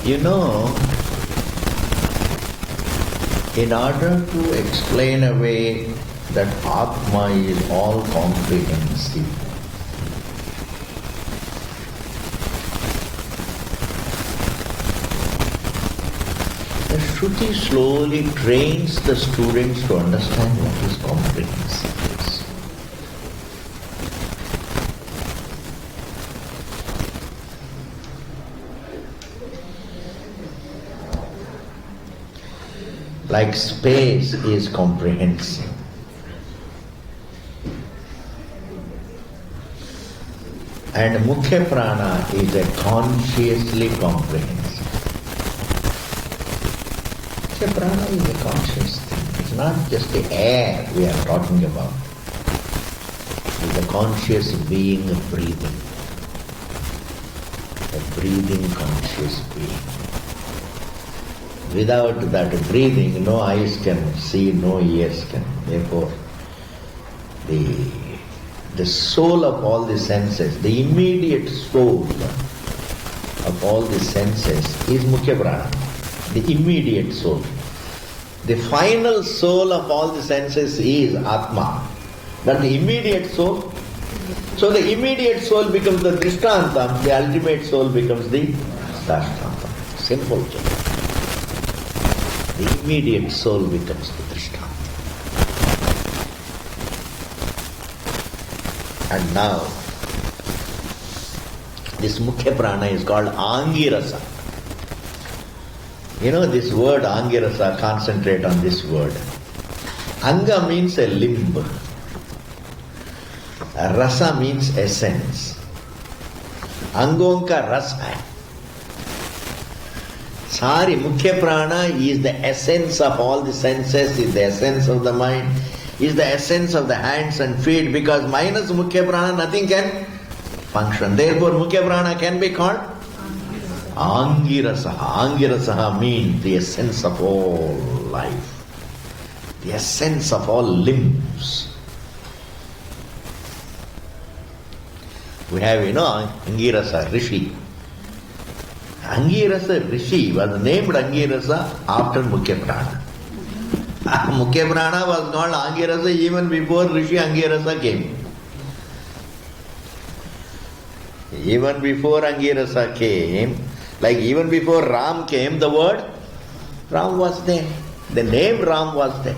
You know, in order to explain away that Atma is all comprehensive, the Shruti slowly trains the students to understand what is comprehensive. Like space is comprehensive. And Mukhya Prana is a consciously comprehensive. Mukhya Prana is a conscious thing. It's not just the air we are talking about. It's the conscious being of breathing. A breathing conscious being. Without that breathing, no eyes can see, no ears can. Therefore, the soul of all the senses, the immediate soul of all the senses is Mukhya Prana, the immediate soul. The final soul of all the senses is Atma, but the immediate soul. So the immediate soul becomes the Drishtantam, the ultimate soul becomes the Dashtantam. Simple. The immediate soul becomes the Drishtanta. And now, this Mukhya Prana is called Angirasa. You know this word Angirasa, concentrate on this word. Anga means a limb. Rasa means essence. Angonka rasa. Sari, Mukhya Prana is the essence of all the senses, is the essence of the mind, is the essence of the hands and feet, because minus Mukhya Prana nothing can function. Therefore Mukhya Prana can be called Angirasaha. Angirasaha means the essence of all life, the essence of all limbs. We have, Angirasa, Rishi. Angirasa Rishi was named Angirasa after Mukhya Prana. Mukhya Prana was called Angirasa even before Rishi Angirasa came. Even before Angirasa came, like even before Ram came, the word Ram was there. The name Ram was there.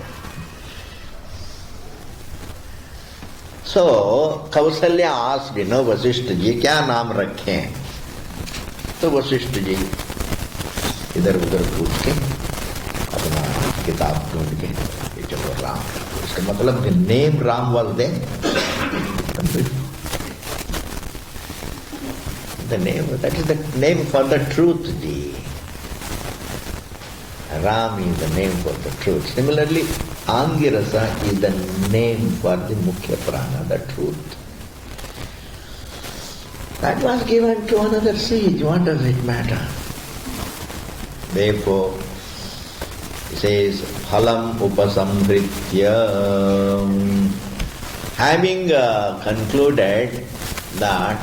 So, Kausalya asked, Vasishtha ji, kya naam rakhe? तो वशिष्ठ जी इधर उधर पूछ के अपना किताब ढूंढ के ये चलो राम, इसका मतलब the name Ram was there. The name, that is the name for the truth ji. Ram is the name for the truth. Similarly, Angirasa is the name for the Mukhya Prana, the truth. That was given to another sage. What does it matter? Therefore, he says, Phalam upasamhritya. Having concluded that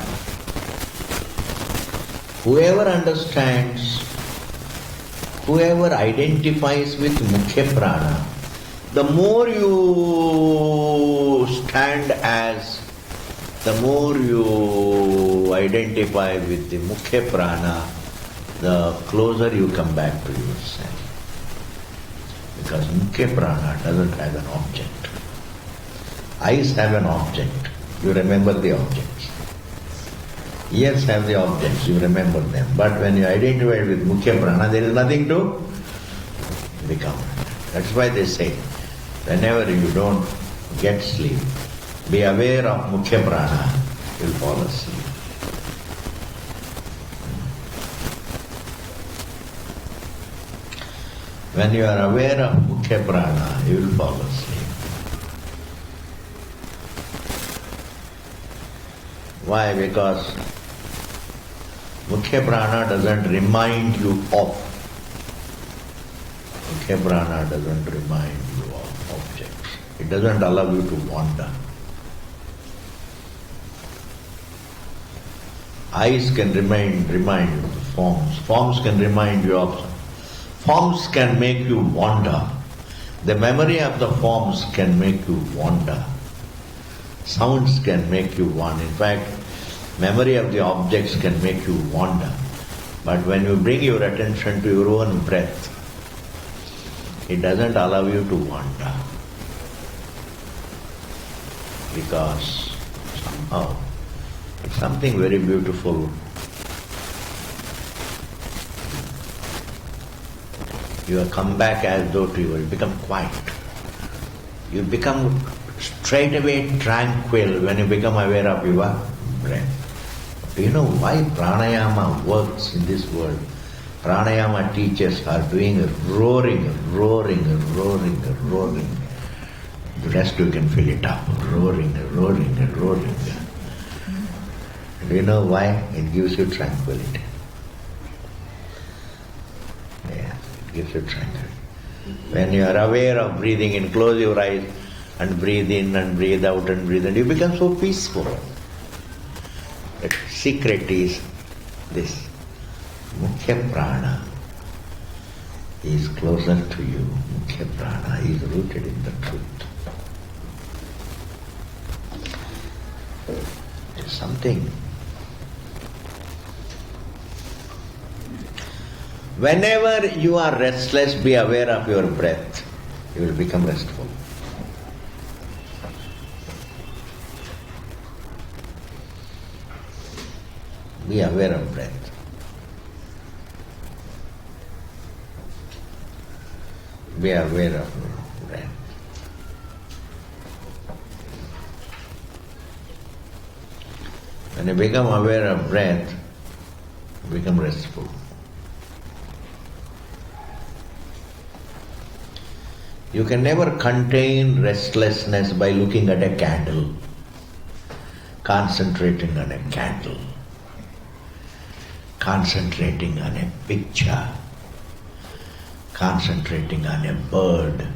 whoever understands, whoever identifies with Mukhya Prana, the more you stand as, the more you identify with the Mukhya Prana, the closer you come back to yourself. Because Mukhya Prana doesn't have an object. Eyes have an object. You remember the objects. Ears have the objects. You remember them. But when you identify with Mukhya Prana, there is nothing to become. That's why they say, whenever you don't get sleep, be aware of Mukhya Prana, you will fall asleep. When you are aware of Mukhya Prana, you will fall asleep. Why? Because Mukhya Prana doesn't remind you of. Mukhya Prana doesn't remind you of objects. It doesn't allow you to wander. Eyes can remind you of forms. Forms can remind you of, forms can make you wander. The memory of the forms can make you wander. Sounds can make you wander. In fact, memory of the objects can make you wander. But when you bring your attention to your own breath, it doesn't allow you to wander. Because somehow it's something very beautiful. You have come back as though to you become quiet. You become straight away tranquil when you become aware of your breath. Do you know why pranayama works in this world? Pranayama teachers are doing a roaring. The rest you can fill it up. Roaring. Do you know why? It gives you tranquility. Yeah, it gives you tranquility. When you are aware of breathing in, close your eyes and breathe in and breathe out and breathe in. You become so peaceful. The secret is this. Mukhya prana is closer to you. Mukhya prana is rooted in the truth. It's something. Whenever you are restless, be aware of your breath. You will become restful. Be aware of breath. Be aware of breath. When you become aware of breath, you become restful. You can never contain restlessness by looking at a candle, concentrating on a candle, concentrating on a picture, concentrating on a bird,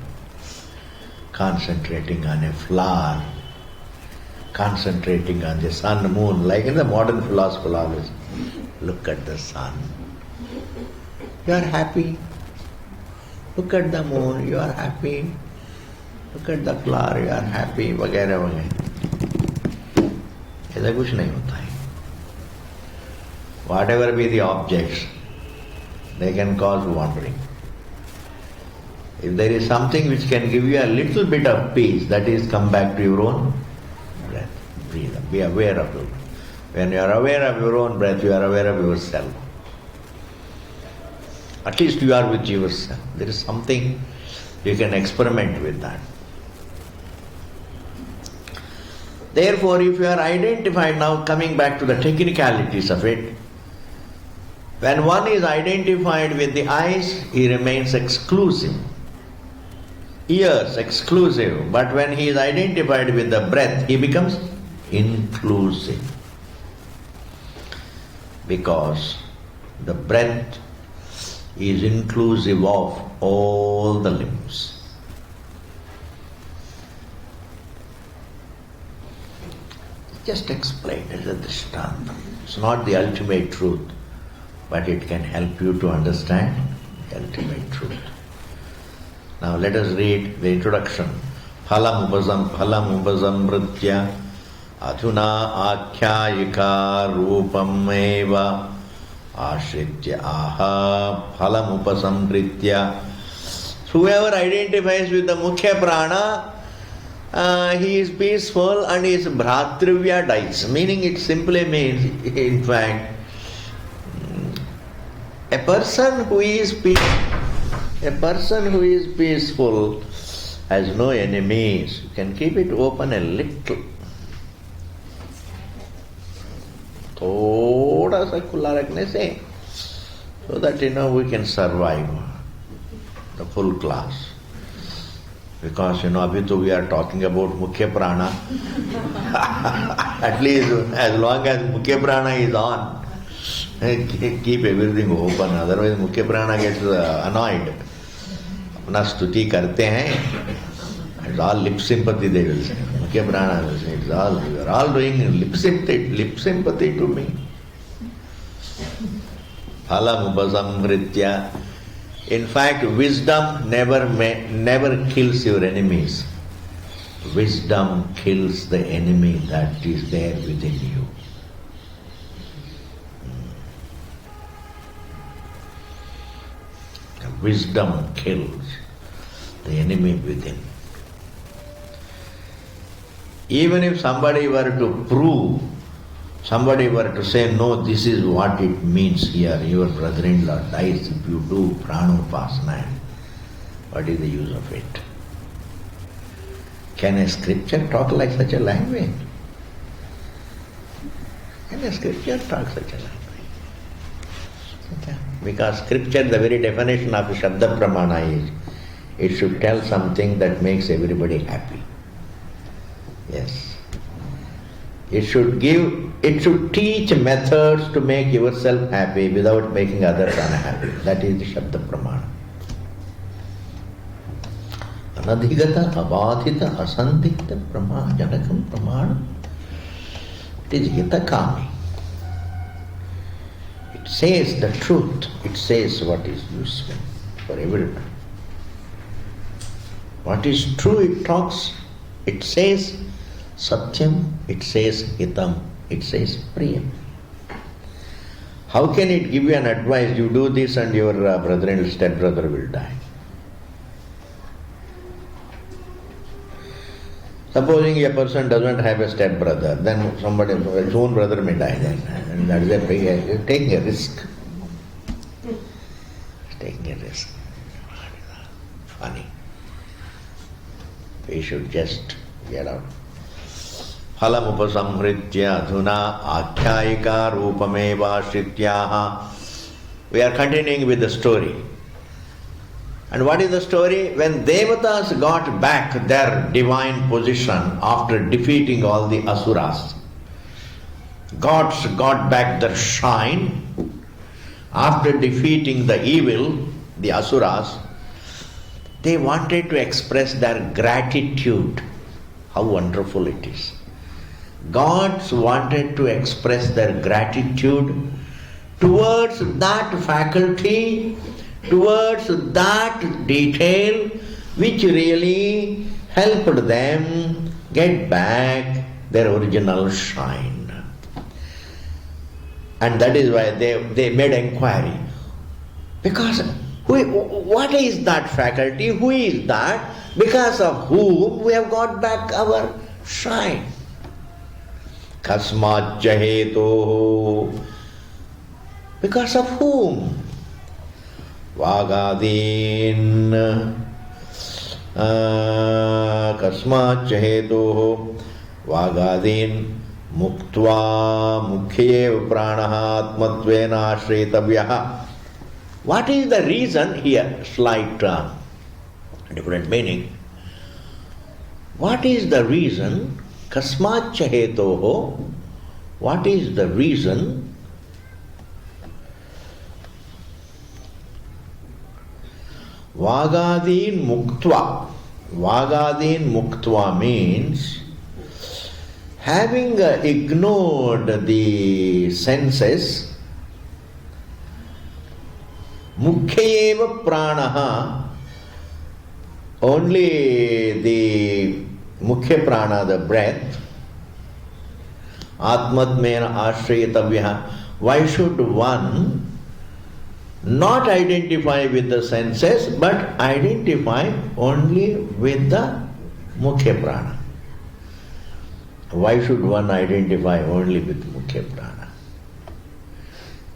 concentrating on a flower, concentrating on the sun, moon, like in the modern philosophy always. Look at the sun. You are happy. Look at the moon, you are happy. Look at the flower, you are happy, वगैरह वगैरह. ऐसा कुछ नहीं होता है. Whatever be the objects, they can cause wandering. If there is something which can give you a little bit of peace, that is, come back to your own breath. Breathe. Be aware of it. When you are aware of your own breath, you are aware of yourself. At least you are with yourself. There is something you can experiment with that. Therefore, if you are identified, now coming back to the technicalities of it, when one is identified with the eyes, he remains exclusive. Ears, exclusive. But when he is identified with the breath, he becomes inclusive. Because the breath is inclusive of all the limbs. Just explain as a drishtanta. It's not the ultimate truth, but it can help you to understand the ultimate truth. Now let us read the introduction. Phalam upazamritya adhuna akhyayika rupam eva ashritya aha phalam upasamritya. Whoever identifies with the mukhya prana, he is peaceful and his bhratrivya dies. Meaning it simply means, in fact, a person who is peaceful has no enemies. You can keep it open a little. थोड़ा सा खुला रखने से, so that we can survive the full class. Because abhi to we are talking about mukhya prana. At least as long as mukhya prana is on, keep everything open. Otherwise mukhya prana gets annoyed. अपना स्तुति करते हैं. It's all lip sympathy, they will say. Mukhya prana will say, it's all, you are all doing lip sympathy to me. Phalam upasamhritya. In fact, wisdom never kills your enemies. Wisdom kills the enemy that is there within you. Wisdom kills the enemy within. Even if somebody were to prove, somebody were to say, no, this is what it means here, your brother-in-law dies if you do pranopasana, what is the use of it? Can a scripture talk like such a language? Can a scripture talk such a language? Because scripture, the very definition of Shabda Pramana is, it should tell something that makes everybody happy. Yes. It should teach methods to make yourself happy without making others unhappy. That is the Shabda Pramana. Anadhigata, abadhita, asandhikta pramana, janakam pramana. It is hitakami. It says the truth. It says what is useful for everyone. What is true, it talks. It says satyam, it says hitam, it says priyam. How can it give you an advice, you do this and your brother and stepbrother will die? Supposing a person doesn't have a stepbrother, then his own brother may die then. And that is taking a risk. Taking a risk. Funny. We should just get out. Phalam upasamhritya adhuna akhyayika rupameva shrityaha. We are continuing with the story. And what is the story? When Devatas got back their divine position after defeating all the asuras, gods got back their shine after defeating the evil, the asuras. They wanted to express their gratitude. How wonderful it is. Gods wanted to express their gratitude towards that faculty, towards that detail which really helped them get back their original shine. And that is why they made inquiry. Because what is that faculty? Who is that? Because of whom we have got back our shine. Kasmat jaheto. Because of whom? Vagadin kasmat jaheto vagadin muktva mukhyev pranaha atmatvena ashretavyaha. What is the reason here? Slight different meaning. What is the reason? Kasmat chahetoho. What is the reason? Vagadin muktva. Vagadin muktva means having ignored the senses, mukhyeva pranaha, only the mukhya prana, the breath, atmadmena ashriyatavyaha. Why should one not identify with the senses but identify only with the mukhya prana? Why should one identify only with mukhya prana?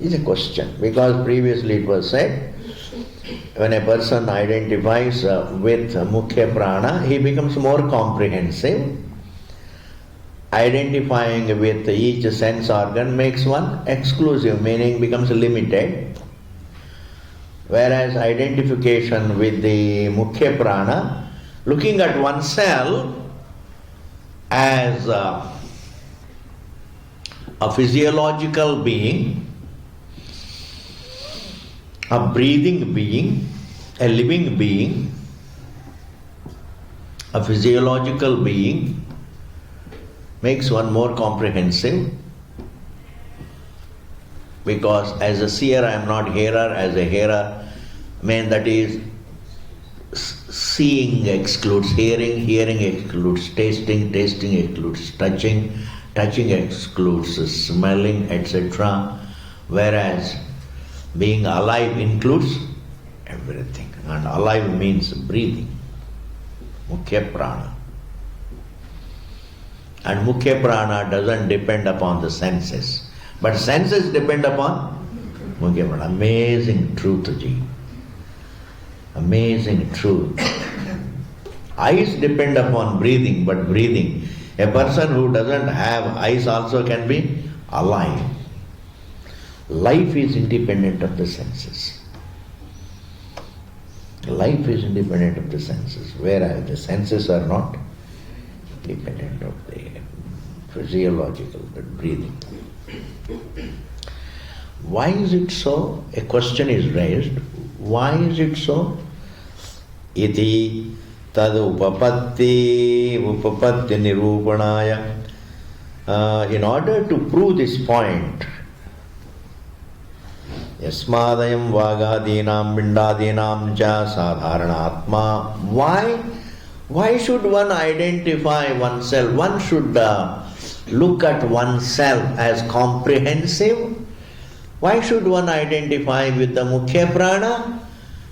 It's a question, because previously it was said, when a person identifies with mukhya prana, he becomes more comprehensive. Identifying with each sense organ makes one exclusive, meaning becomes limited. Whereas identification with the mukhya prana, looking at oneself as a physiological being, a breathing being, a living being, a physiological being, makes one more comprehensive. Because as a seer I am not hearer, as a hearer, that is, seeing excludes hearing, hearing excludes tasting, tasting excludes touching, touching excludes smelling, etc. Whereas being alive includes everything. And alive means breathing. Mukhya prana. And Mukhya prana doesn't depend upon the senses. But senses depend upon Mukhya prana. Amazing truth, Ji. Amazing truth. Eyes depend upon breathing, but breathing. A person who doesn't have eyes also can be alive. Life is independent of the senses. Life is independent of the senses, whereas the senses are not dependent of the physiological, the breathing. Why is it so? A question is raised. Why is it so? Iti tad upapatti nirupanaya. In order to prove this point, yasmadayam vagadinam pindadinam cha sadharana atma. Why should one identify oneself? One should look at oneself as comprehensive. Why should one identify with the Mukhya prana,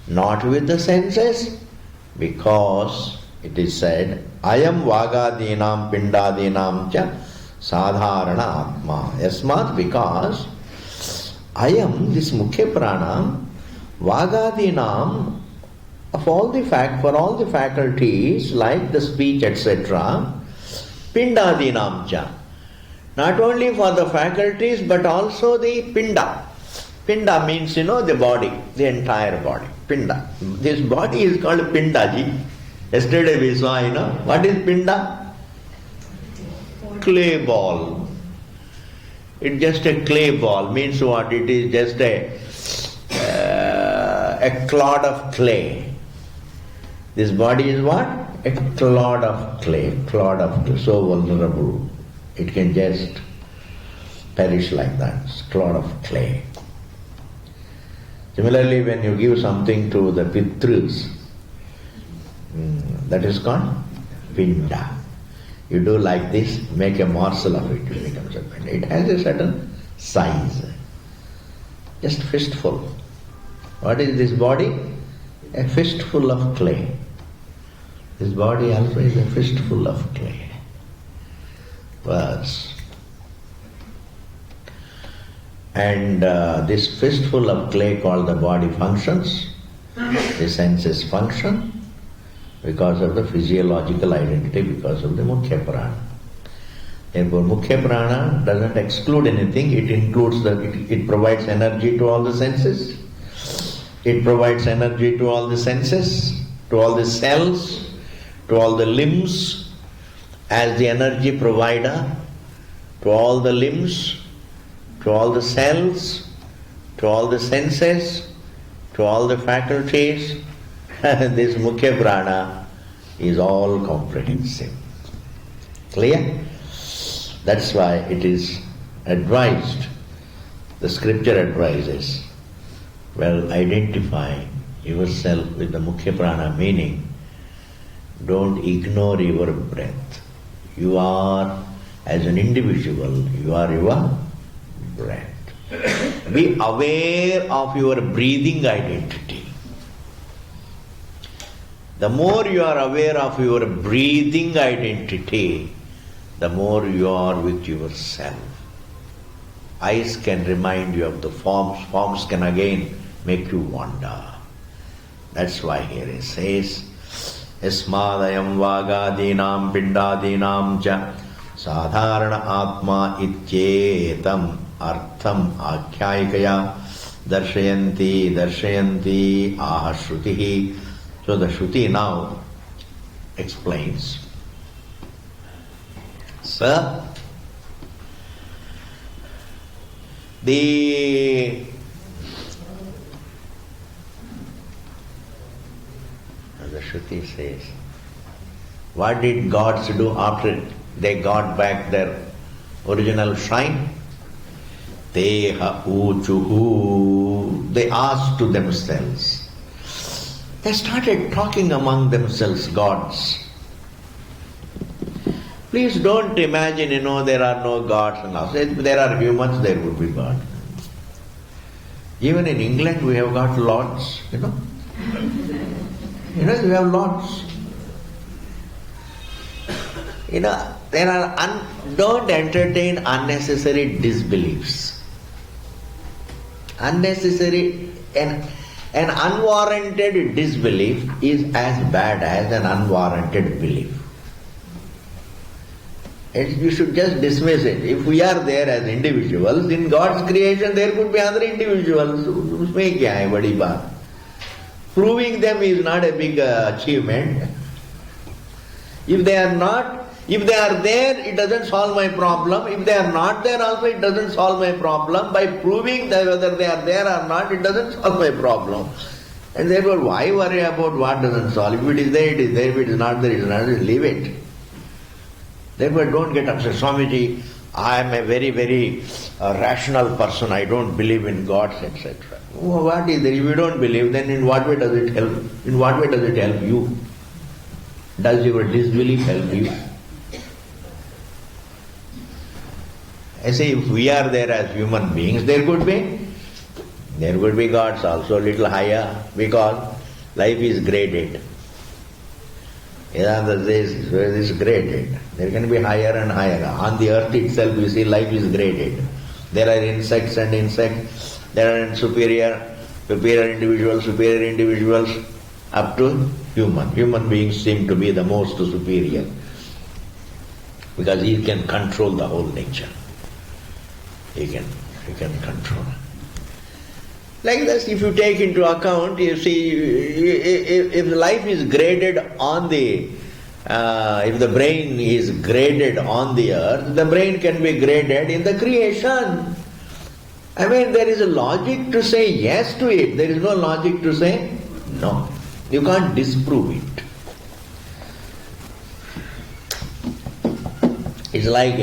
not with the senses? Because it is said, Ayam vagadinam pindadinam cha sadharana atma. Yasmat, because Ayam, this Mukhya prana, vagadinam, for all the faculties like the speech, etc., pindadinam cha. Not only for the faculties, but also the pinda. Pinda means, the body, the entire body. Pinda. This body is called pinda, ji. Yesterday we saw, what is pinda? Clay ball. It's just a clay ball. Means what? It is just a clod of clay. This body is what? A clod of clay. So vulnerable. It can just perish like that. It's a clod of clay. Similarly, when you give something to the pitrus, that is called pinda. You do like this, make a morsel of it, it becomes a pinda. It has a certain size. Just fistful. What is this body? A fistful of clay. This body also is a fistful of clay. Verse. And this fistful of clay called the body functions, the senses function because of the physiological identity, because of the Mukhya prana. Therefore, Mukhya prana doesn't exclude anything, it includes it provides energy to all the senses, it provides energy to all the senses, to all the cells, to all the limbs, as the energy provider to all the limbs, to all the cells, to all the senses, to all the faculties. This Mukhya prana is all comprehensive. Clear? That's why it is advised, the scripture advises, identify yourself with the Mukhya prana, meaning don't ignore your breath. You are, as an individual, you are your breath. Be aware of your breathing identity. The more you are aware of your breathing identity, the more you are with yourself. Eyes can remind you of the forms, forms can again make you wander. That's why here it says, Yasmadayam vagadinam pindadinam cha sadharana atma ityetam artham akhyayikaya darshayanti aha shrutihi. So the Shruti now explains. Sir, the Shruti says, what did gods do after they got back their original shrine? Teha uchuhu. They asked to themselves. They started talking among themselves, gods. Please don't imagine, there are no gods and all. If there are humans, there would be God. Even in England, we have got lords, we have lords. Don't entertain unnecessary disbeliefs. Unnecessary, an unwarranted disbelief is as bad as an unwarranted belief. And you should just dismiss it. If we are there as individuals, in God's creation there could be other individuals. Usme kya hai badi baat? Proving them is not a big achievement. If they are there, it doesn't solve my problem. If they are not there also, it doesn't solve my problem. By proving that whether they are there or not, it doesn't solve my problem. And therefore, why worry about what doesn't solve? If it is there, it is there. If it is not there, it is not there. Leave it. Therefore, don't get upset. Swamiji, I am a very, very rational person. I don't believe in gods, etc. What is there? If you don't believe, then in what way does it help? In what way does it help you? Does your disbelief help you? I say, if we are there as human beings, there could be gods also a little higher, because life is graded. Vedanta says it is graded. There can be higher and higher. On the earth itself, you see, life is graded. There are insects and insects. There are superior individuals, up to human. Human beings seem to be the most superior, because he can control the whole nature. He can control. Like this, if you take into account, you see, if life is graded on the, if the brain is graded on the earth, the brain can be graded in the creation. I mean, there is a logic to say yes to it. There is no logic to say no. You can't disprove it. It's like,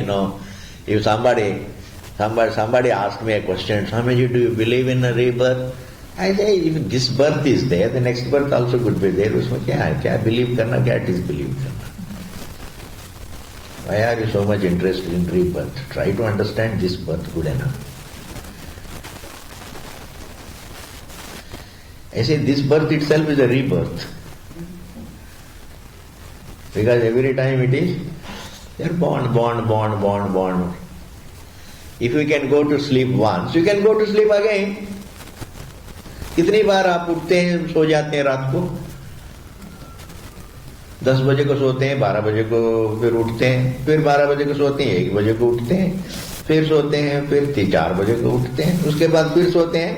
if somebody asked me a question, Swamiji, do you believe in a rebirth? I say, if this birth is there, the next birth also could be there. Usme kya believe karna, kya disbelieve karna? Why are you so much interested in rebirth? Try to understand this birth good enough. I say, this birth itself is a rebirth. Because every time it is, you are born. If you can go to sleep once, you can go to sleep again. कितनी बार आप उठते हैं, सो जाते हैं रात को? 10 बजे को सोते हैं, 12 बजे को फिर उठते हैं, फिर 12 बजे को सोते हैं, 1 बजे को उठते हैं, फिर सोते हैं, फिर 4 बजे को उठते हैं, उसके बाद फिर सोते हैं,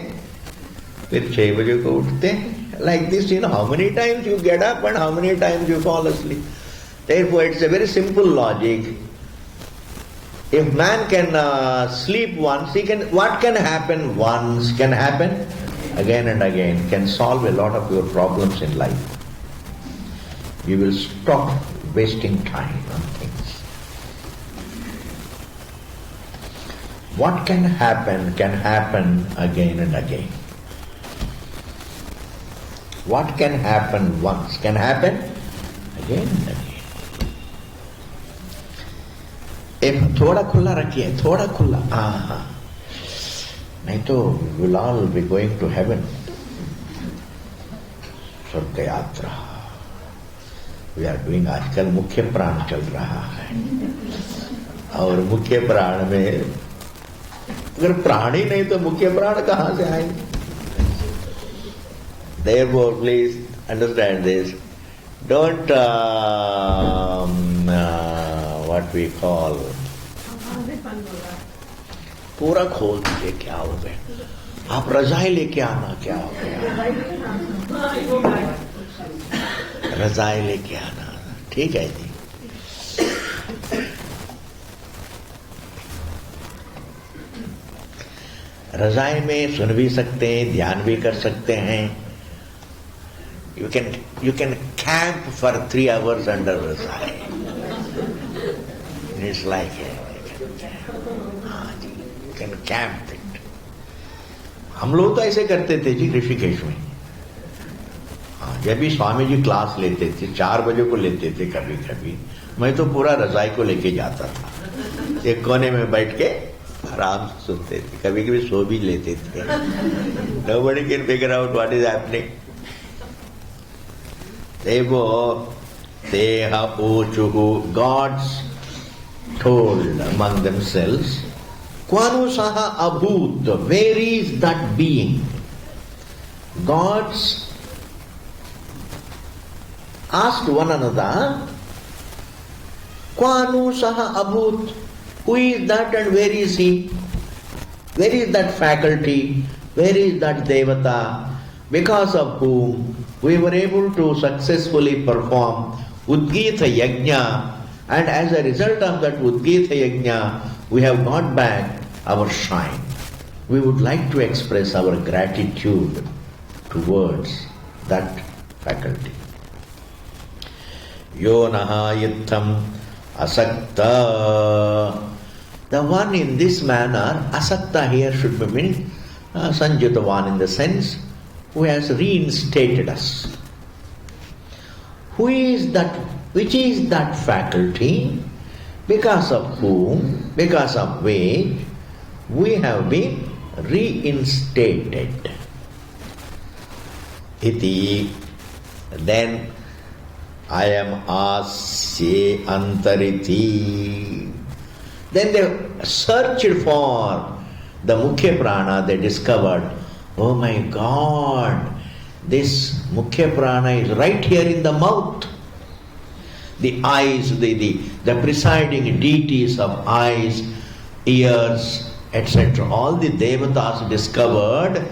फिर 6 बजे को उठते हैं. Like this, how many times you get up and how many times you fall asleep. Therefore, it's a very simple logic. If man can sleep once, what can happen once can happen again and again, can solve a lot of your problems in life. You will stop wasting time on things. What can happen again and again. What can happen once can happen again and again. एक थोड़ा खुला रखिए, थोड़ा खुला. नहीं तो we'll all be going to heaven. स्वर्ग यात्रा we are doing. आजकल मुख्य प्राण चल रहा है, और मुख्य प्राण में अगर प्राण ही नहीं तो मुख्य प्राण कहाँ से आएंगे? Therefore, please understand this. Don't what we call, पूरा खोल दीजिए. क्या हो गया? आप रजाई लेके आना. क्या हो गया? रजाई लेके आना. ठीक है जी. रजाई में सुन भी सकते हैं, ध्यान भी कर सकते हैं. You can camp for 3 hours under rajai. It's like you can camp it. हम लोग तो ऐसे करते थे जी ऋषिकेश में। जब भी स्वामी जी क्लास लेते थे 4 बजे को लेते थे, कभी कभी मैं तो पूरा रजाई को लेके जाता था, एक कोने में बैठ के आराम से सुनते थे, कभी कभी सो भी लेते थे। Nobody can figure out what is happening. Devo Teha Uchuhu, gods told among themselves, Kwanu Saha Abhut, where is that being? Gods asked one another, Kwanu Saha Abhut, who is that and where is he? Where is that faculty? Where is that Devata? Because of whom we were able to successfully perform Udgita Yajna, and as a result of that Udgita Yajna, we have got back our shine. We would like to express our gratitude towards that faculty. Yonaha Yittam Asakta. The one in this manner, Asakta here should be meant Sanjitavan, in the sense who has reinstated us. Who is that? Which is that faculty because of whom, because of which we have been reinstated. Iti, then I am asye antariti. Then they searched for the Mukhya Prana. They discovered, oh my God, this Mukhya Prana is right here in the mouth. The eyes, the presiding deities of eyes, ears, etc. All the Devatas discovered,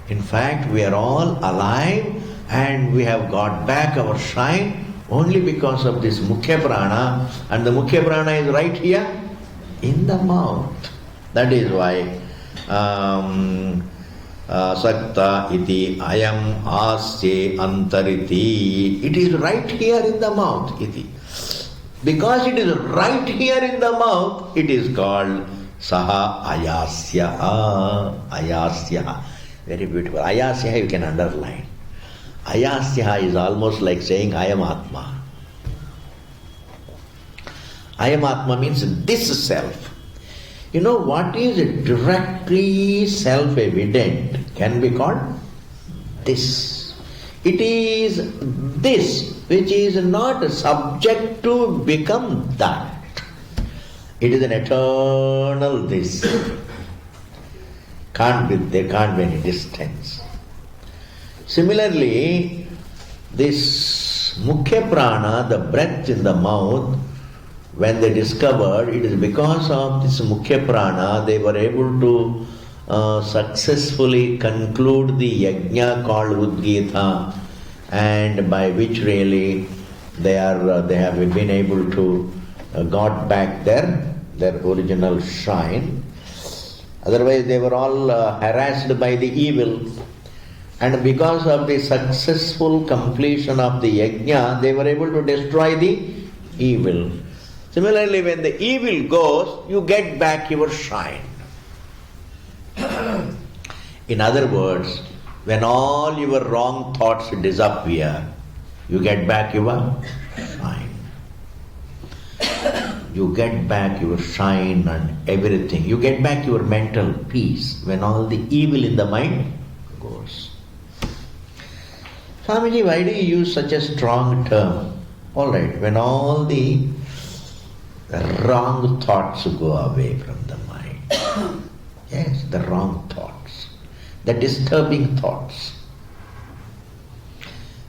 in fact, we are all alive and we have got back our shine only because of this Mukhya Prana, and the Mukhya Prana is right here in the mouth. That is why Sakta iti ayam asye antariti. It is right here in the mouth. Iti. Because it is right here in the mouth, it is called Saha Ayasya. Ayasya. Very beautiful. Ayasya you can underline. Ayasya is almost like saying I am Atma. I am Atma means this self. You know what is directly self-evident can be called this. It is this which is not subject to become that. It is an eternal this. There can't be any distance. Similarly, this Mukhya Prana, the breath in the mouth, when they discovered it is because of this Mukhya Prana, they were able to successfully conclude the yajna called Udgita, and by which really they have been able to got back their original shine. Otherwise they were all harassed by the evil, and because of the successful completion of the yajna, they were able to destroy the evil. Similarly, when the evil goes, you get back your shine. In other words, when all your wrong thoughts disappear, you get back your shine. You get back your shine and everything. You get back your mental peace when all the evil in the mind goes. Swamiji, why do you use such a strong term? All right, when all the wrong thoughts go away from the mind. Yes, the wrong thoughts, the disturbing thoughts.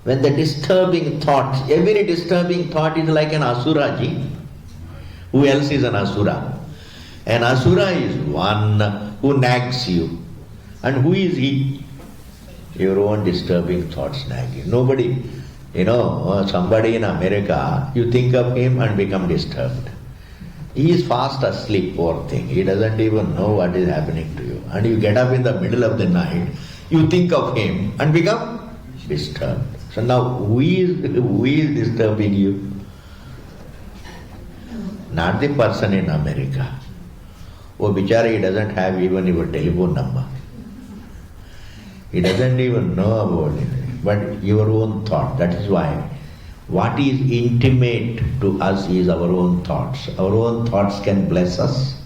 When the disturbing thoughts, every disturbing thought is like an asura ji. Who else is an asura? An asura is one who nags you. And who is he? Your own disturbing thoughts nag you. Nobody, somebody in America, you think of him and become disturbed. He is fast asleep, poor thing. He doesn't even know what is happening to you. And you get up in the middle of the night, you think of him and become disturbed. So now, who is disturbing you? Not the person in America. Oh, bichara, he doesn't have even your telephone number. He doesn't even know about it. But your own thought. That is why what is intimate to us is our own thoughts. Our own thoughts can bless us.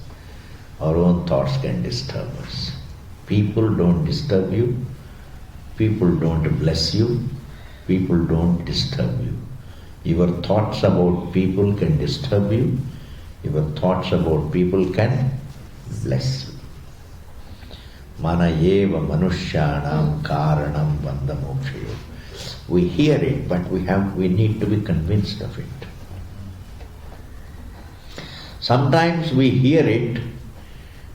Our own thoughts can disturb us. People don't disturb you. People don't bless you. People don't disturb you. Your thoughts about people can disturb you. Your thoughts about people can bless you. Mana eva manushyanam karanam bandha mokshayo. We hear it, but we need to be convinced of it. Sometimes we hear it,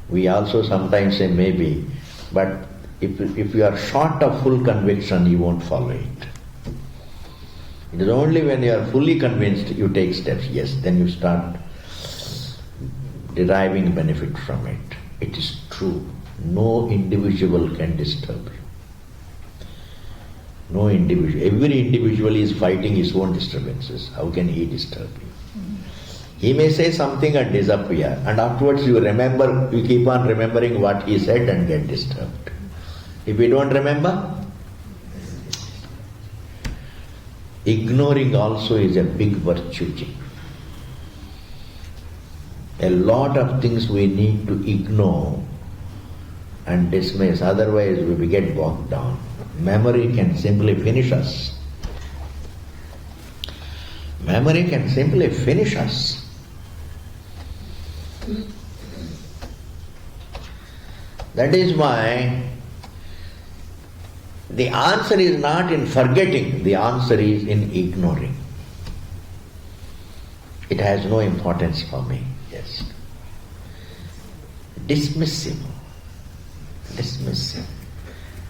we also sometimes say maybe, but if you are short of full conviction, you won't follow it. It is only when you are fully convinced you take steps, yes, then you start deriving benefit from it. It is true. No individual can disturb you. No individual. Every individual is fighting his own disturbances. How can he disturb you? He may say something and disappear, and afterwards you keep on remembering what he said and get disturbed. If you don't remember, ignoring also is a big virtue. A lot of things we need to ignore and dismiss, otherwise we get bogged down. Memory can simply finish us. Memory can simply finish us. That is why the answer is not in forgetting, the answer is in ignoring. It has no importance for me, yes. Dismissive.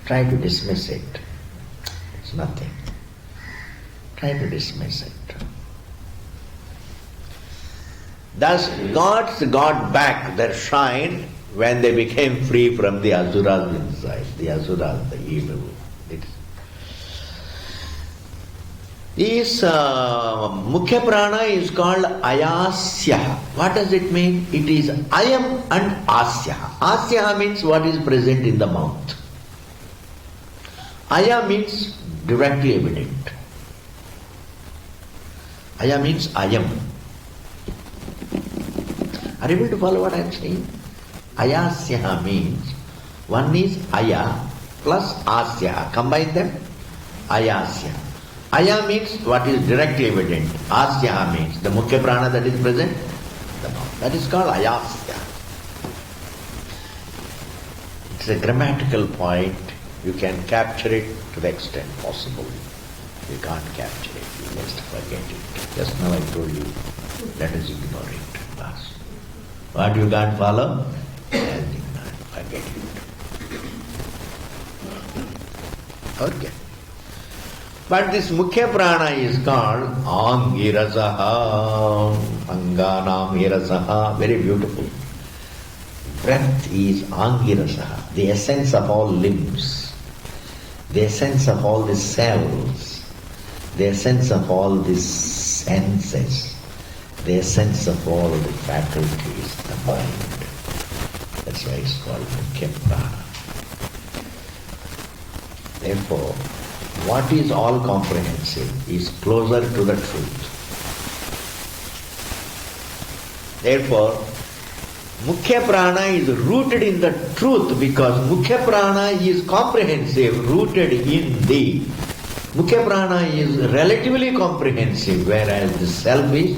Try to dismiss it. It's nothing. Try to dismiss it. Thus, gods got back their shine when they became free from the asuras inside. The asuras, the evil. This Mukhya Prana is called Ayasya. What does it mean? It is Ayam and Asya. Asya means what is present in the mouth. Aya means directly evident. Aya means Ayam. Are you able to follow what I am saying? Ayasya means one is Aya plus Asya. Combine them. Ayasya. Aya means what is directly evident. Asya means the Mukhya Prana that is present in the mouth. That is called Ayasya. It's a grammatical point. You can capture it to the extent possible. You can't capture it. You must forget it. Just now I told you, let us ignore it. Last. What you can't follow? Forget it. Okay. But this Mukhya Prana is called Angirasaha, Anganam Irasaha, very beautiful. Breath is Angirasaha, the essence of all limbs, the essence of all the cells, the essence of all the senses, the essence of all the faculties, the mind. That's why it's called Mukhya Prana. Therefore, what is all comprehensive is closer to the truth. Therefore, Mukhya Prana is rooted in the truth because Mukhya Prana is comprehensive, rooted in the Mukhya Prana is relatively comprehensive, whereas the self is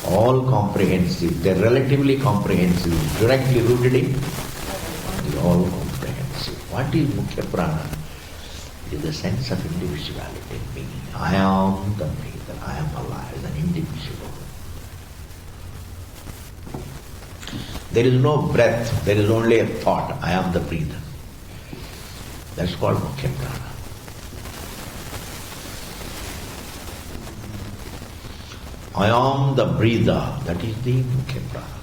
all comprehensive. The relatively comprehensive is directly rooted in the all comprehensive. What is Mukhya Prana? It is the sense of individuality in being. I am the breather, I am alive as an individual. There is no breath, there is only a thought, I am the breather. That's called Mukhya Prana. I am the breather, that is the Mukhya Prana.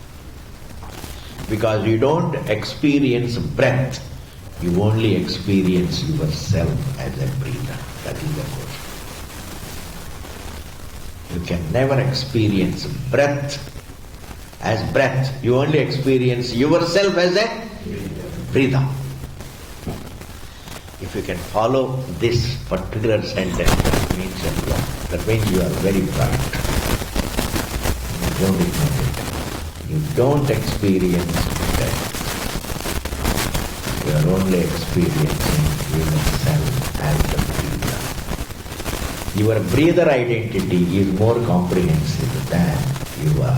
Because you don't experience breath, you only experience yourself as a breather. That is the question. You can never experience breath as breath. You only experience yourself as a breather. If If you can follow this particular sentence, that means you are very bright. You don't ignore it. You don't experience death. You are only experiencing yourself as the breather. Your breather identity is more comprehensive than your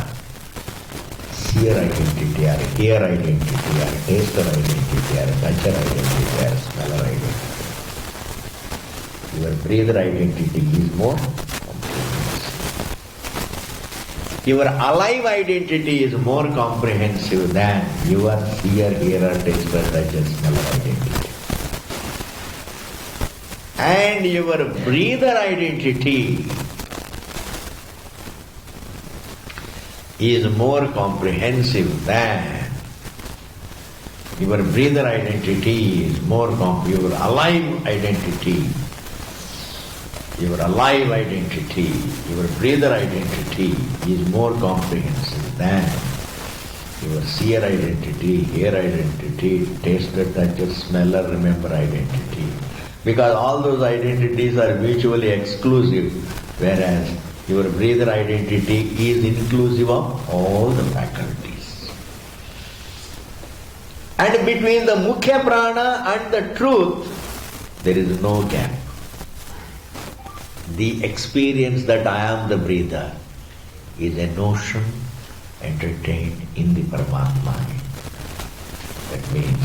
seer identity, or hear identity, or taster identity, or toucher identity, or smeller identity. Your breather identity is more comprehensive. Your alive identity is more comprehensive than your seer, hearer, taster, toucher, smeller identity. And your breather identity is more comprehensive than your breather identity is more your alive identity. Your alive identity, your breather identity is more comprehensive than your seer identity, hear identity, taster, toucher, smeller, remember identity. Because all those identities are mutually exclusive, whereas your breather identity is inclusive of all the faculties. And between the Mukhya Prana and the truth, there is no gap. The experience that I am the breather is a notion entertained in the Paramatma. That means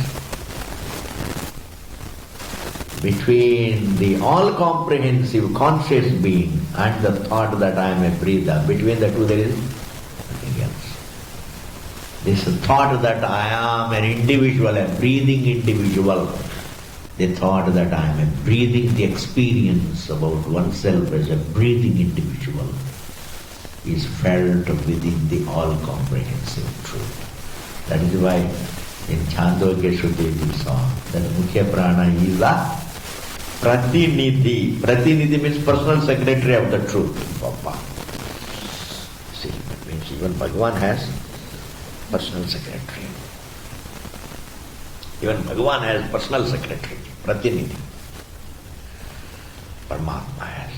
between the all-comprehensive conscious being and the thought that I am a breather, between the two there is nothing else. This thought that I am an individual, a breathing individual, the thought that I am a breathing, the experience about oneself as a breathing individual is felt within the all-comprehensive truth. That is why in Chandogya Shuddhi song, that Mukhya Prana is a Pratinidhi. Pratinidhi means personal secretary of the truth. Papa. See, that means even Bhagavan has personal secretary. Even Bhagavan has personal secretary, Pratinidhi. Paramatma has.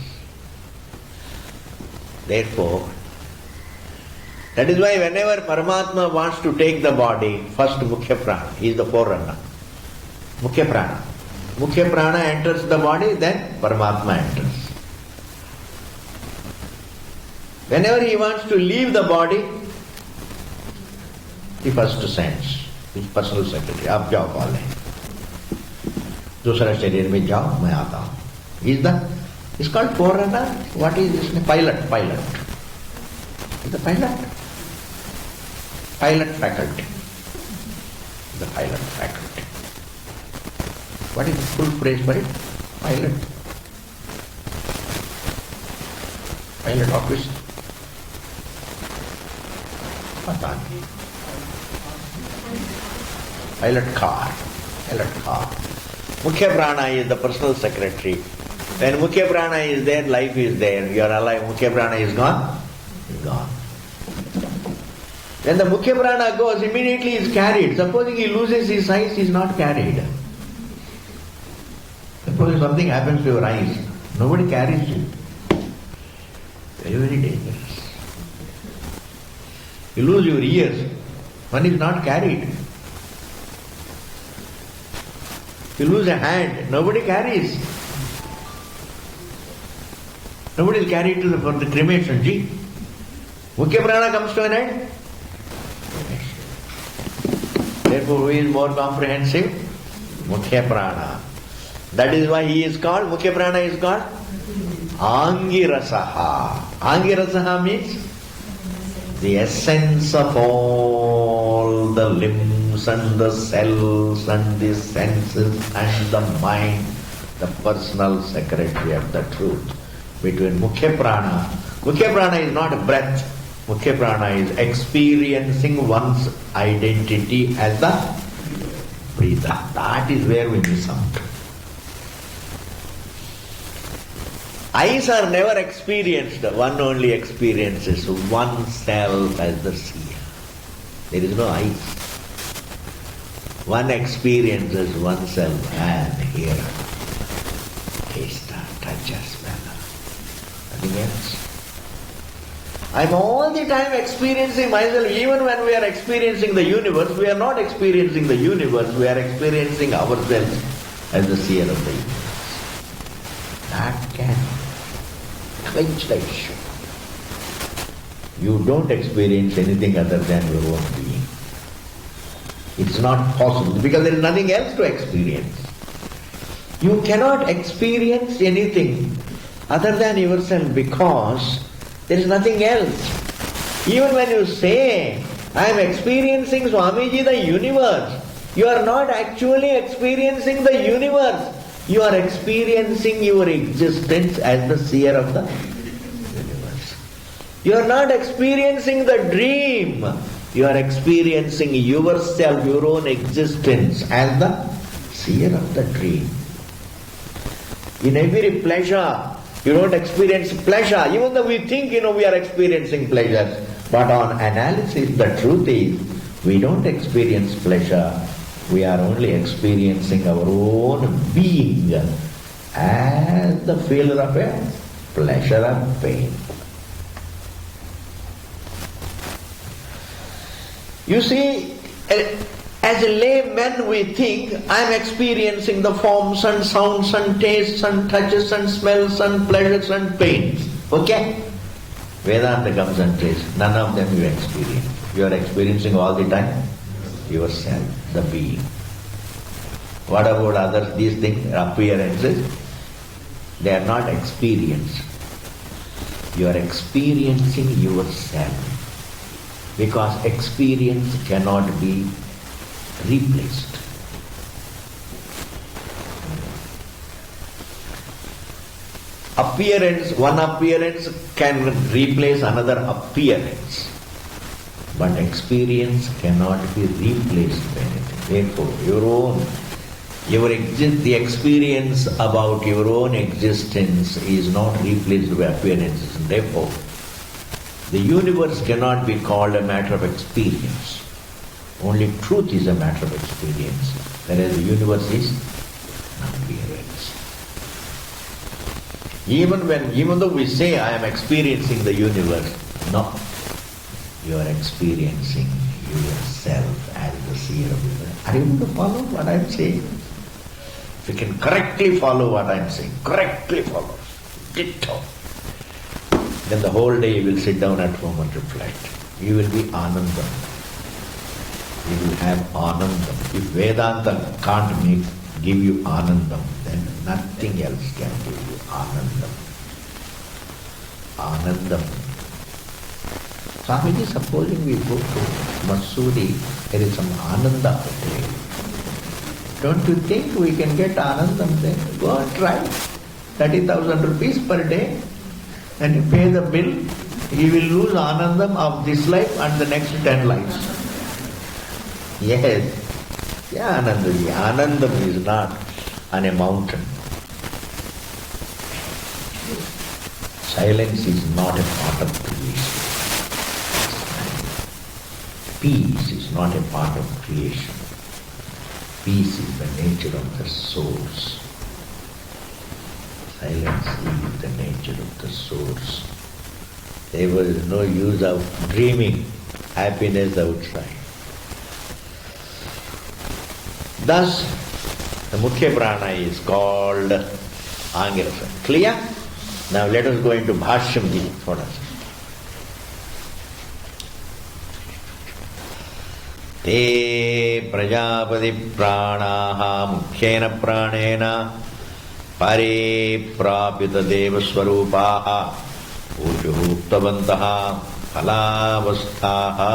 Therefore, that is why whenever Paramatma wants to take the body, first Mukhya Prana, he is the forerunner. Mukhya Prana. Mukhya Prana enters the body, then Paramatma enters. Whenever he wants to leave the body, he first sends his personal secretary, आप जाओ कॉलें, दूसरा शरीर में जाओ, मैं आता हूँ. It's called forerunner. What is this? Pilot. Is the pilot? Pilot faculty. The pilot faculty. What is the full phrase for it? Pilot. Pilot office. पता नहीं. Pilot car. Mukhya Prana is the personal secretary. When Mukhya Prana is there, life is there. You are alive. Mukhya Prana is gone. Is gone. When the Mukhya Prana goes, immediately is carried. Supposing he loses his eyes, he is not carried. Suppose something happens to your eyes, nobody carries you. Very, very dangerous. You lose your ears, one is not carried. You lose a hand, nobody carries. Nobody will carry it for the cremation. Gee, Mukhya Prana comes to an end. Therefore, who is more comprehensive? Mukhya Prana. That is why he is called, Mukhya Prana is called Angirasaha. Angirasaha means the essence of all the limbs and the cells and the senses and the mind, the personal secretary of the truth. Between Mukhya Prana is not a breath. Mukhya Prana is experiencing one's identity as the breather. That is where we miss out. Eyes are never experienced. One only experiences oneself as the seer. There is no eyes. One experiences oneself as hearer. nature, smell, nothing else. I'm all the time experiencing myself. Even when we are experiencing the universe, we are not experiencing the universe, we are experiencing ourselves as the seer of the universe. That can clinch the issue. You don't experience anything other than your own being. It's not possible because there is nothing else to experience. You cannot experience anything other than yourself because there is nothing else. Even when you say, I am experiencing Swamiji the universe, you are not actually experiencing the universe. You are experiencing your existence as the seer of the universe. You are not experiencing the dream. You are experiencing yourself, your own existence as the seer of the dream. In every pleasure, you don't experience pleasure, even though we think we are experiencing pleasure. But on analysis, the truth is, we don't experience pleasure. We are only experiencing our own being as the feeler of a pleasure and pain. You see, as a layman we think, I am experiencing the forms and sounds and tastes and touches and smells and pleasures and pains. Okay? Vedanta comes and says, none of them you experience. You are experiencing all the time yourself, the being. What about others? These things, appearances, they are not experienced. You are experiencing yourself. Because experience cannot be replaced. One appearance can replace another appearance. But experience cannot be replaced by anything. Therefore, the experience about your own existence is not replaced by appearances. Therefore, the universe cannot be called a matter of experience. Only truth is a matter of experience, whereas the universe is an appearance. Even though we say, I am experiencing the universe, no. You are experiencing yourself as the seer of the universe. Are you able to follow what I am saying? If you can correctly follow what I am saying, correctly follow, ditto, then the whole day you will sit down at home and reflect. You will be Anandam. You will have Anandam. If Vedanta can't give you Anandam, then nothing else can give you Anandam. Anandam. Swamiji, supposing we go to Masuri, there is some Ananda hotel. Don't you think we can get Anandam there? Go and try. 30,000 rupees per day. And you pay the bill, you will lose Anandam of this life and the next 10 lives. Yes. Yeah, Anandaji. Anandam is not on a mountain. Silence is not a part of creation. Peace is not a part of creation. Peace is the nature of the source. Silence is the nature of the source. There was no use of dreaming happiness outside. Thus, the Mukhya Prana is called Angirasa. Clear? Now let us go into Bhashyam for us. Te Prajapati Pranaha Mukhyena Pranena Pare Prapita Deva Swarupaha Ujuhu Uktavantaha Phalavasthaha.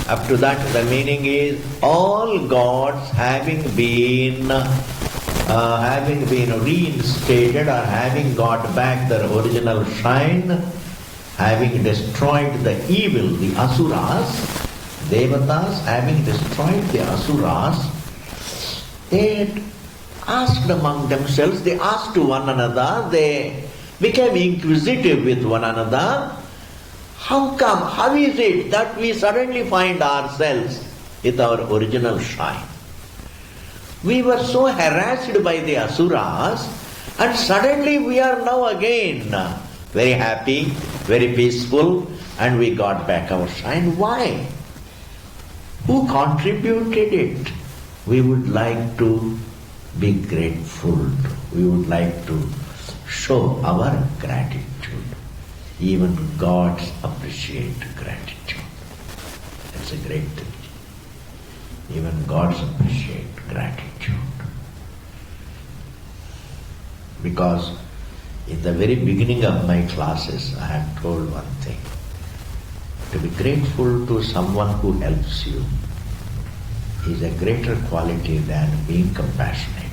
Up to that, the meaning is all gods having been reinstated or having got back their original shine, having destroyed the evil, the asuras, devatas having destroyed the asuras, they asked among themselves, they asked to one another, they became inquisitive with one another. How come, how is it that we suddenly find ourselves with our original shine? We were so harassed by the asuras, and suddenly we are now again very happy, very peaceful, and we got back our shine. Why? Who contributed it? We would like to be grateful. We would like to show our gratitude. Even gods appreciate gratitude. That's a great thing. Even gods appreciate gratitude. Because in the very beginning of my classes, I have told one thing. To be grateful to someone who helps you is a greater quality than being compassionate.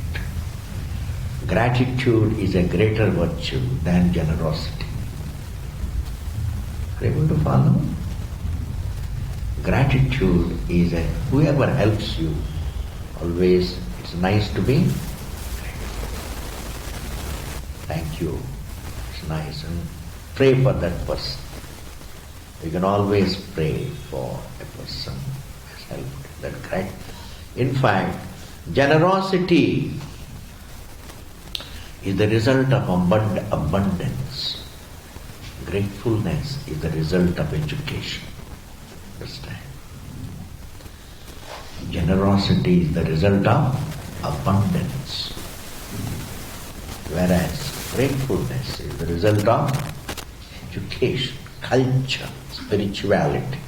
Gratitude is a greater virtue than generosity. Are you able to follow? Gratitude is whoever helps you, always it's nice to be grateful. Thank you. It's nice. And pray for that person. You can always pray for a person who has helped. That great. In fact, generosity is the result of abundance. Gratefulness is the result of education. Understand? Generosity is the result of abundance. Whereas gratefulness is the result of education, culture, spirituality.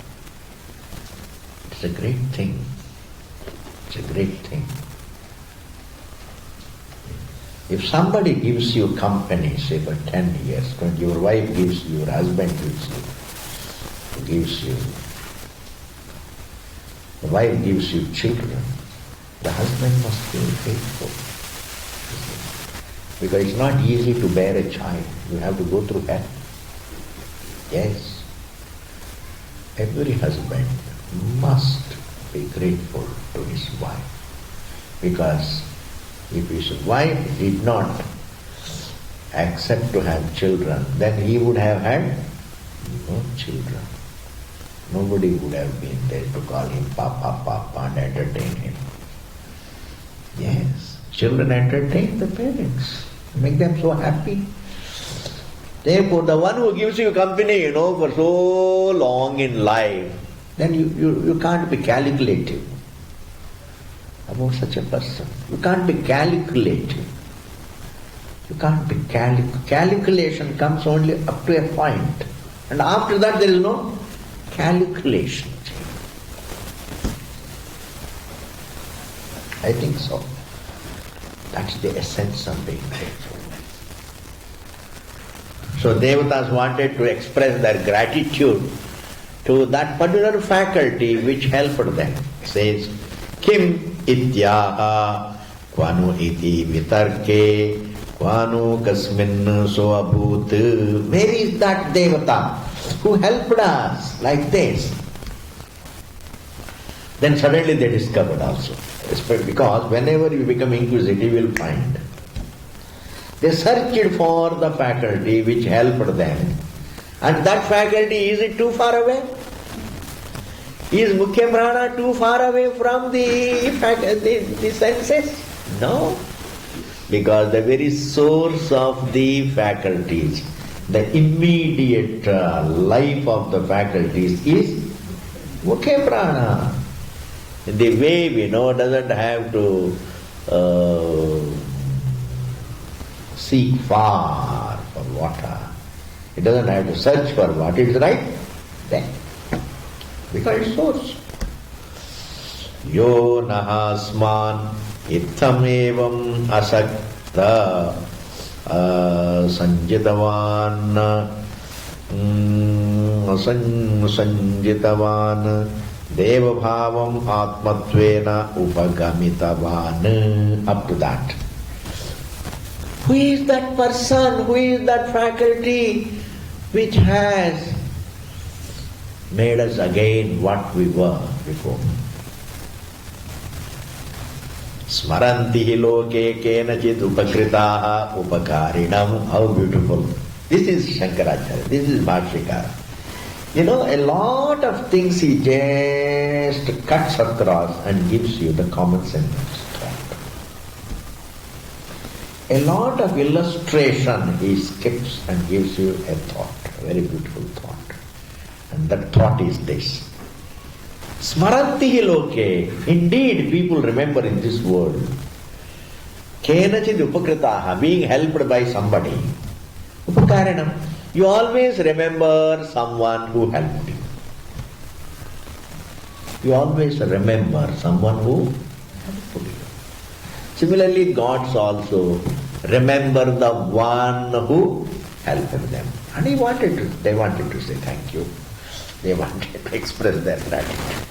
It's a great thing. It's a great thing. If somebody gives you company, say for 10 years, when your wife gives you, your husband gives you, the wife gives you children, the husband must feel faithful. Because it's not easy to bear a child. You have to go through hell. Yes. Every husband must be grateful to his wife. Because if his wife did not accept to have children, then he would have had no children. Nobody would have been there to call him Papa, Papa and entertain him. Yes, children entertain the parents, make them so happy. Therefore, the one who gives you company, for so long in life, then you can't be calculative about such a person. You can't be calculative. You can't be calculation comes only up to a point. And after that there is no calculation. I think so. That's the essence of being grateful. So Devatas wanted to express their gratitude to that particular faculty which helped them. It says, Kim ityaha kvanu iti vitarke kvanu kasmin so abhut. Where is that Devata who helped us like this? Then suddenly they discovered also. Because whenever you become inquisitive, you will find. They searched for the faculty which helped them. And that faculty, is it too far away? Is Mukhya Prana too far away from the senses? No. Because the very source of the faculties, the immediate life of the faculties is Mukhya Prana. The wave, doesn't have to seek far for water. It doesn't have to search for water. It's right there. Because it's source. Yo nahasman itham evam asakta sanjitavan sanjitavan deva bhavam atmatvena upagamitavan. Up to that. Who is that person? Who is that faculty which has made us again what we were before? Smaranti hi loke kenachit upakritaha upakarinam. How beautiful. This is Shankaracharya. This is Bhashyakara. A lot of things he just cuts across and gives you the common sense thought. a lot of illustration he skips and gives you a thought, a very beautiful thought. And that thought is this. Smarantihi loke, indeed people remember in this world. Kenachid upakritaha, being helped by somebody. Upakaranam, you always remember someone who helped you. You always remember someone who helped you. Similarly, gods also remember the one who helped them. And they wanted to say thank you. They wanted to express their gratitude.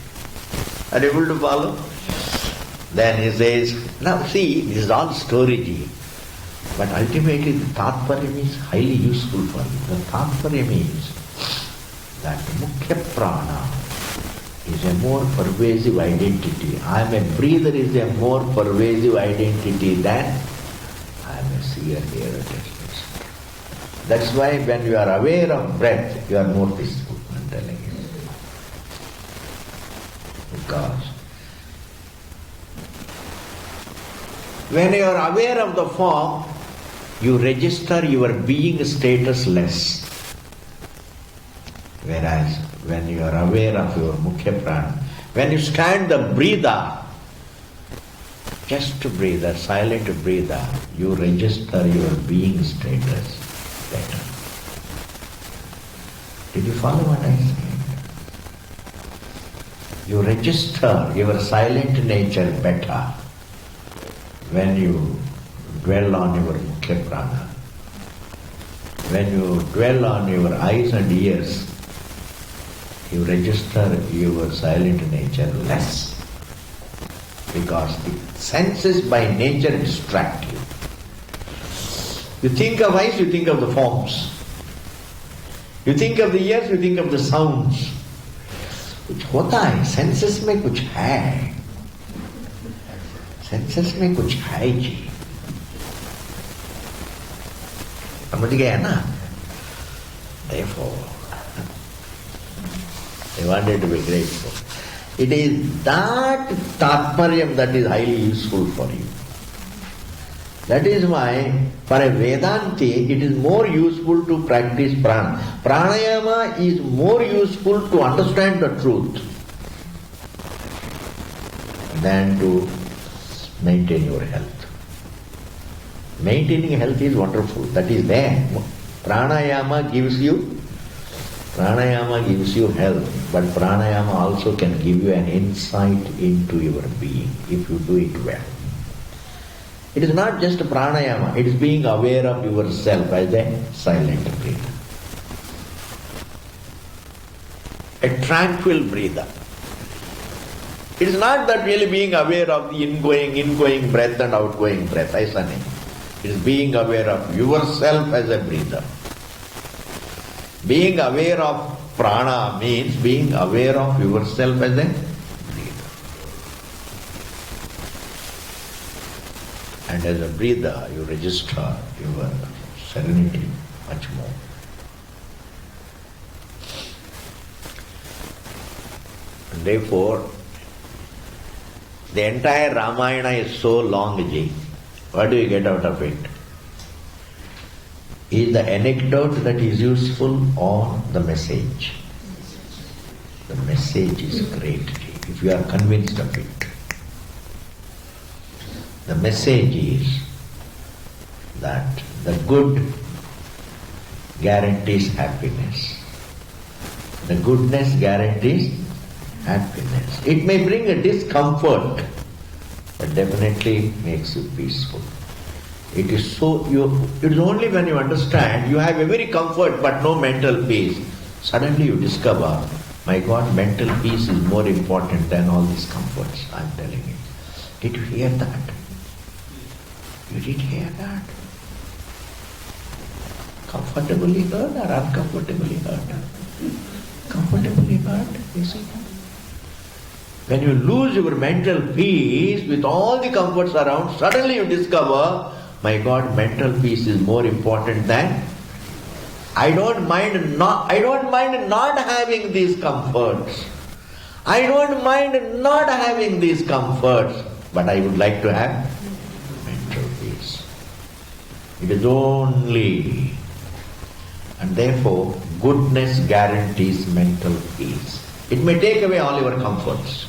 Are you able to follow? Then he says, now see, this is all story, but ultimately the Tatparya is highly useful for you. The Tatparya means that Mukhya Prana is a more pervasive identity. I am a breather is a more pervasive identity than I am a seer, hearer, taster. That's why when you are aware of breath, you are more peaceful, I'm telling you. Because when you are aware of the form, you register your being status less. Whereas when you are aware of your Mukhya Prana, when you stand the breather, just breather, silent breather, you register your being status better. Did you follow what I said? You register your silent nature better when you dwell on your Mukhya Prana. When you dwell on your eyes and ears, you register your silent nature less. Because the senses by nature distract you. You think of eyes, you think of the forms. You think of the ears, you think of the sounds. कुछ होता है, senses में कुछ है, senses में कुछ है जी, समझ गया ना? Therefore, I wanted to be grateful. It is that Tatparyam that is highly useful for you. That is why for a Vedanti it is more useful to practice prana. Pranayama is more useful to understand the truth than to maintain your health. Maintaining health is wonderful, that is there. Pranayama gives you health, but pranayama also can give you an insight into your being if you do it well. It is not just pranayama, it is being aware of yourself as a silent breather. A tranquil breather. It is not that really being aware of the ingoing breath and outgoing breath. Aisa nahi. It is being aware of yourself as a breather. Being aware of prana means being aware of yourself as a breather. And as a breather, you register your serenity much more. And therefore, the entire Ramayana is so long, Ji. What do you get out of it? Is the anecdote that is useful or the message? The message is great, Ji, if you are convinced of it. The message is that the good guarantees happiness. The goodness guarantees happiness. It may bring a discomfort, but definitely makes you peaceful. It is only when you understand you have every comfort but no mental peace. Suddenly you discover, my God, mental peace is more important than all these comforts. I am telling you. Did you hear that? You did hear that? Comfortably heard or uncomfortably heard? Comfortably heard, you see that? When you lose your mental peace with all the comforts around, suddenly you discover, my God, mental peace is more important than I don't mind not having these comforts. I don't mind not having these comforts, but I would like to have mental peace. It is only. And therefore, goodness guarantees mental peace. It may take away all your comforts.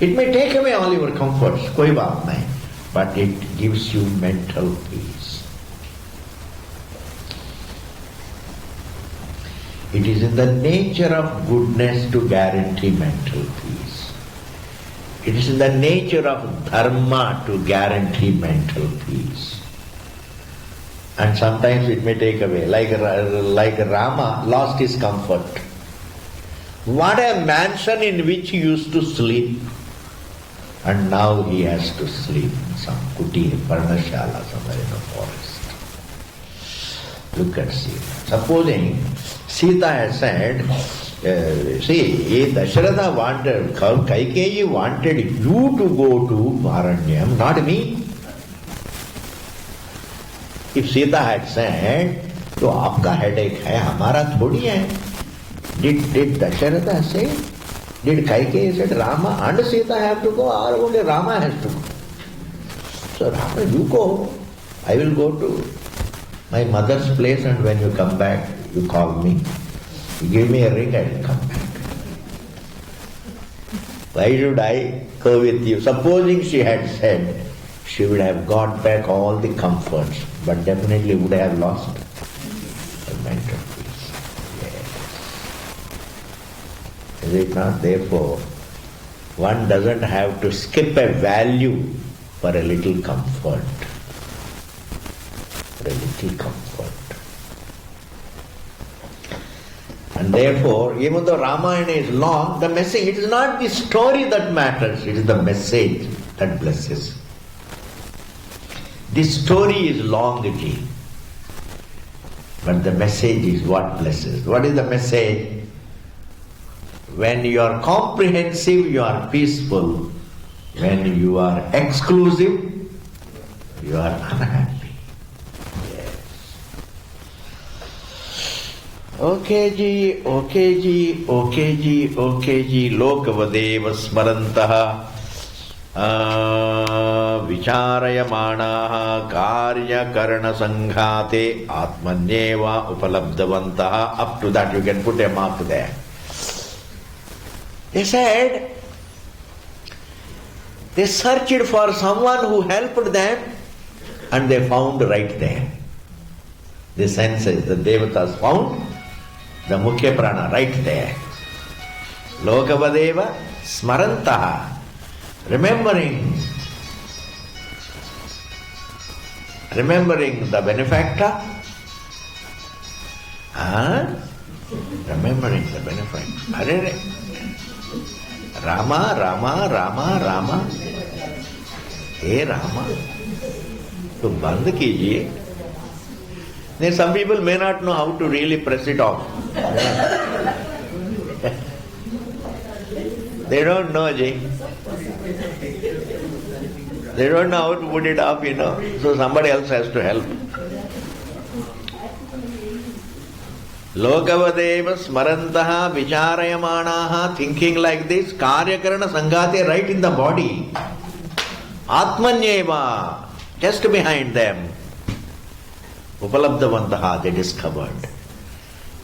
It may take away all your comforts, koi baat nahi, but it gives you mental peace. It is in the nature of goodness to guarantee mental peace. It is in the nature of dharma to guarantee mental peace. And sometimes it may take away, like Rama lost his comfort. What a mansion in which he used to sleep, and now he has to sleep in some kuti, parnashala somewhere in the forest. Look at Sita. Supposing Sita has said, Dasharatha wanted, Kaikeyi wanted you to go to Aranyam, not me. If Sita had said, तो आपका headache है, हमारा थोड़ी है. Did Dasharatha say? Did Kaikeyi said Rama and Sita have to go, or only Rama has to go? So Rama, you go. I will go to my mother's place, and when you come back, you call me. You give me a ring, I will come back. Why should I go with you? Supposing she had said, she would have got back all the comforts, but definitely would have lost her mental peace. Yes. Is it not? Therefore, one doesn't have to skip a value for a little comfort. For a little comfort. And therefore, even though Ramayana is long, the message, it is not the story that matters, it is the message that blesses. The story is long, but the message is what blesses. What is the message? When you are comprehensive, you are peaceful. When you are exclusive, you are unhappy. Yes. Okay ji, lokavadeva smarantaha vicharayamanaha karyakarana sanghate atmanyeva upalabdhavantaha. Up to that you can put a mark there. They said, they searched for someone who helped them, and they found right there. The senses, the devatas found the mukhya prana right there. Lokavadeva smarantaha. Remembering the benefactor, remembering the benefactor. Rama, Rama, Rama, Rama. Hey Rama, to band kijiye. Then some people may not know how to really press it off. They don't know, Ji. They don't know how to put it off, So somebody else has to help. Lokavadeva smarantaha vicharayamanaha, thinking like this, karyakarana sanghate, right in the body. Atmanyeva, just behind them. Upalabdhavantaha, they discovered.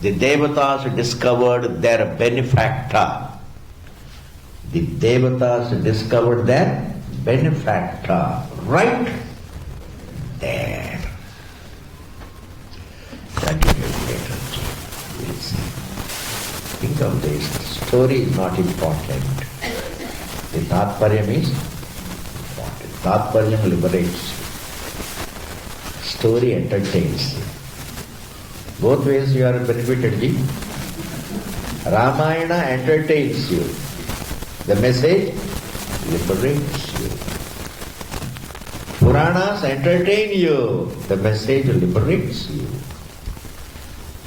The devatas discovered their benefactor. The devatas discovered their benefactor right there. That you will later see. Think of this. The story is not important. The Tatparyam is important. Tatparyam liberates you. Story entertains you. Both ways you are benefited, Ji. Ramayana entertains you. The message liberates you. Puranas entertain you. The message liberates you.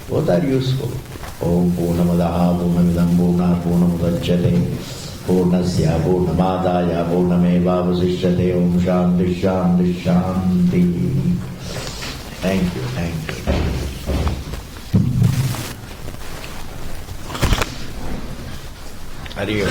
Both are useful. Om Purnamadaha Purnamidam Purnat Purnamudachyate Purnasya Purnamadaya Purnameva Vasishyate. Om Shanti Shanti Shanti. Thank you, thank you, thank you. Hari Om.